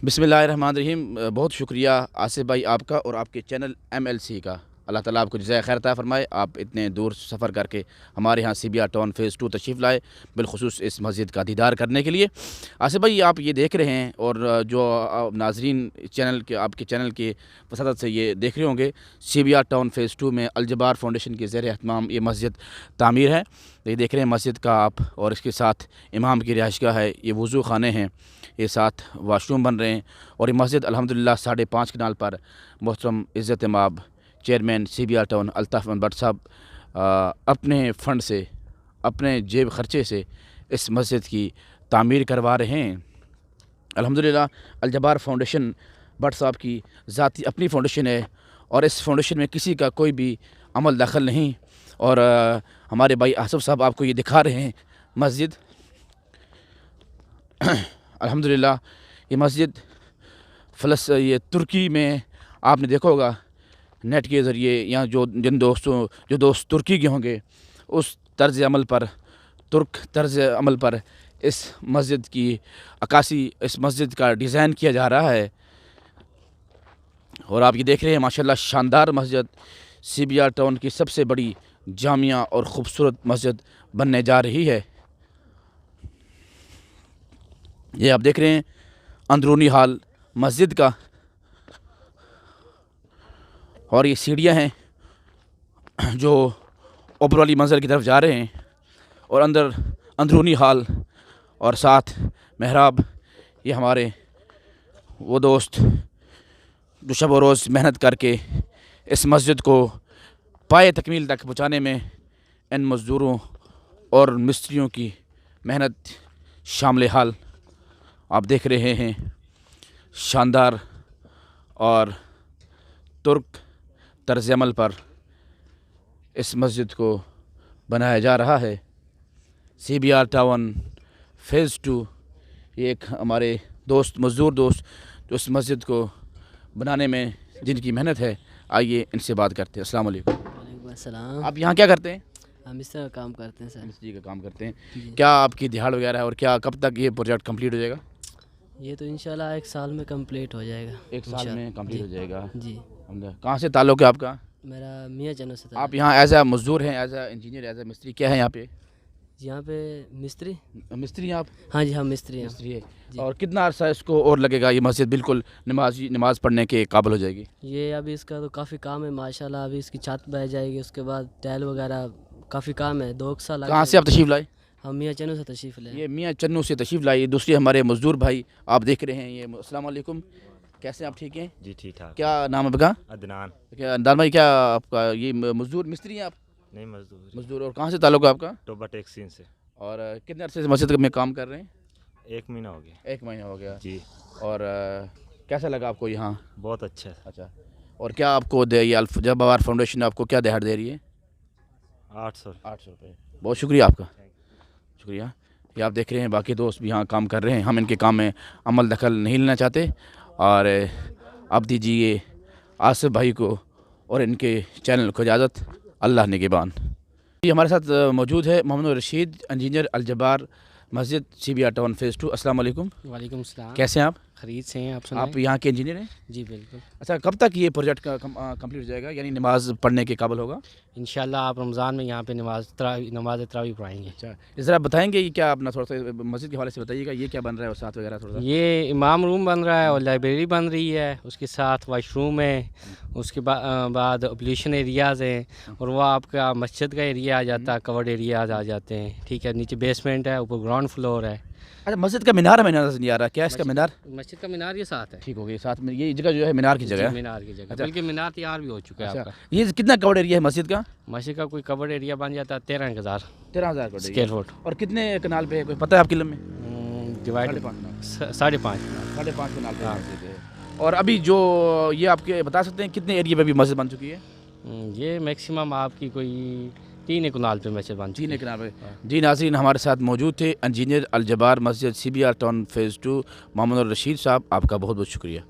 बिस्मिल्लाहिर्रहमानिर्रहीम। बहुत शुक्रिया आसिफ भाई आपका और आपके चैनल MLC का। अल्लाह ताला आपको जज़ाए खैर अता फ़रमाए। आप इतने दूर सफ़र करके हमारे यहाँ CBR टाउन फ़ेज़ 2 तशरीफ़ लाए, बिलख़ुसूस इस मस्जिद का दीदार करने के लिए। आसिफ भाई, आप ये देख रहे हैं और जो नाज़रीन चैनल के आपके चैनल के वसादत से ये देख रहे होंगे, CBR टाउन फ़ेज़ 2 में अल-जबार फ़ाउंडेशन के ज़ेर एहतमाम ये मस्जिद तामीर है। ये देख रहे हैं मस्जिद का आप, और इसके साथ इमाम की रिहाइशगाह है, ये वज़ू ख़ाने हैं, ये साथ वाशरूम बन रहे हैं। और ये मस्जिद अल्हम्दुलिल्लाह 5.5 कनाल पर मोहतरम इज़्ज़त माब chairman CBR town Altaf Ahmed Bhatt साहब अपने फ़ंड से, अपने जेब खर्चे से इस मस्जिद की तामीर करवा रहे हैं। अल्हम्दुलिल्लाह अल-जबार फ़ाउंडेशन भट्ट साहब की ज़ाती अपनी फ़ाउंडेशन है और इस फ़ाउंडेशन में किसी का कोई भी अमल दखल नहीं। और हमारे भाई आसिफ साहब आपको ये दिखा रहे हैं मस्जिद। अल्हम्दुलिल्लाह ये मस्जिद ये तुर्की में आपने देखा होगा नेट के ज़रिए, या जो दोस्त तुर्की के होंगे, उस तर्ज़ अमल पर, तुर्क तर्ज़ अमल पर इस मस्जिद की अक्कासी, इस मस्जिद का डिज़ाइन किया जा रहा है। और आप ये देख रहे हैं माशाल्लाह शानदार मस्जिद, CBR टाउन की सबसे बड़ी जामिया और ख़ूबसूरत मस्जिद बनने जा रही है। ये आप देख रहे हैं अंदरूनी हाल मस्जिद का, और ये सीढ़ियाँ हैं जो ऊपर वाली मंज़िल की तरफ जा रहे हैं, और अंदरूनी हाल और साथ मेहराब। ये हमारे वो दोस्त जो शब व रोज़ मेहनत करके इस मस्जिद को पाए तकमील तक पहुँचाने में इन मज़दूरों और मिस्त्रियों की मेहनत शामिल हाल आप देख रहे हैं। शानदार और तुर्क तर्ज़ अमल पर इस मस्जिद को बनाया जा रहा है। CBR टाउन फ़ेज़ 2, ये एक हमारे मज़दूर दोस्त जो इस मस्जिद को बनाने में जिनकी मेहनत है, आइए इनसे बात करते हैं। अस्सलाम वालेकुम। वालेकुम अस्सलाम। आप यहाँ क्या करते हैं? हम इस तरह काम करते हैं सर। मिस्त्री का काम करते हैं। क्या आपकी दिहाड़ वगैरह है, और क्या कब तक ये प्रोजेक्ट कंप्लीट हो जाएगा? ये तो इंशाल्लाह 1 साल में कंप्लीट हो जाएगा। 1 साल में कंप्लीट हो जाएगा जी। कहाँ से ताल्लुक़ है आपका? मेरा मियाँ चन्नू से था। आप यहाँ एज मज़दूर हैं, एज इंजीनियर, एज मिस्त्री, क्या है यहाँ पे? यहाँ पे मिस्त्री आप? हाँ जी, हम मिस्त्री हैं। मिस्त्री है। और कितना अर्सा इसको और लगेगा, ये मस्जिद बिल्कुल नमाज पढ़ने के काबिल हो जाएगी? ये अभी इसका तो काफ़ी काम है माशाल्लाह। अभी इसकी छत बह जाएगी, उसके बाद टाइल वगैरह काफ़ी काम है। 2 साल। कहाँ से आप तशरीफ़ लाए? हम मियाँ चन्नू से तशरीफ़ लाए। ये मियाँ चन्नू से तशरीफ़ लाए। दूसरे हमारे मज़दूर भाई आप देख रहे हैं। ये अस्सलाम वालेकुम, कैसे हैं आप? ठीक हैं जी, ठीक ठाक। क्या नाम है आपका? अदनान। क्या अदनान भाई, क्या आपका ये मज़दूर मिस्त्री हैं आप? नहीं, मज़दूर। और कहाँ से ताल्लुक़ है आपका? टोबा टेक्सीन से। और कितने अरसे से मस्जिद में काम कर रहे हैं? 1 महीना हो गया। 1 महीना हो गया जी। और कैसा लगा आपको यहाँ? बहुत अच्छा है। अच्छा, और क्या आपको ये अल-जबार फ़ाउंडेशन आपको क्या दिहाड़ दे रही है? 800 रुपये। बहुत शुक्रिया आपका, शुक्रिया। ये आप देख रहे हैं बाकी दोस्त भी यहाँ काम कर रहे हैं। हम इनके काम में अमल दखल नहीं लेना चाहते। और अब दीजिए आसिफ भाई को और इनके चैनल को इजाज़त। अल्लाह निगहबान। ये हमारे साथ मौजूद है मोहम्मद रशीद, इंजीनियर, अल-जबार मस्जिद, CBR टाउन फ़ेज़ 2। अस्सलाम वालेकुम। वालेकुम सलाम। कैसे हैं आप? खरीद से हैं आप? सुनाएं। आप यहाँ के इंजीनियर हैं? जी बिल्कुल। अच्छा, कब तक ये प्रोजेक्ट कंप्लीट हो जाएगा, यानी नमाज़ पढ़ने के काबिल होगा? इंशाल्लाह आप रमज़ान में यहाँ पे नमाज तरावी पढ़ाएंगे। अच्छा, ज़रा बताएंगे ये क्या, अपना थोड़ा सा मस्जिद के हवाले से बताइएगा, ये क्या बन रहा है और साथ वगैरह थोड़ा सा? ये इमाम रूम बन रहा है और लाइब्रेरी बन रही है, उसके साथ वाशरूम है, उसके बाद एब्ल्यूशन एरियाज़ हैं, और वो आपका मस्जिद का एरिया आ जाता है, कवर्ड एरियाज़ आ जाते हैं। ठीक है, नीचे बेसमेंट है, ऊपर ग्राउंड फ्लोर है। अच्छा, मस्जिद का मीनार हमें नज़र नहीं आ रहा, क्या इसका मीनार? मस्जिद का मीनार ये साथ है। ठीक हो गया, साथ में ये जगह जो है मीनार की जगह है। मीनार की जगह, अच्छा। बल्कि मीनार तैयार भी हो चुका है अच्छा, आपका। ये कितना कवर्ड एरिया है मस्जिद का? मस्जिद का कोई कवर्ड एरिया बन जाता है 13,000 13,000 स्क्वायर फुट। और कितने कनाल पे है, कोई पता है आपकी लम्बे? डिवाइड 5.5 5.5 कनाल पे मस्जिद है। और अभी जो ये आपके बता सकते हैं कितने एरिया पे भी मस्जिद बन चुकी है? ये मैक्सिमम आपकी कोई 3 कनाल पे मस्जिद बन चुकी है। 3 कनाल पे। जी नाज़रीन, हमारे साथ मौजूद थे इंजीनियर अल-जबार मस्जिद, CBR town phase 2 Mohammad Rashid साहब। आपका बहुत बहुत शुक्रिया।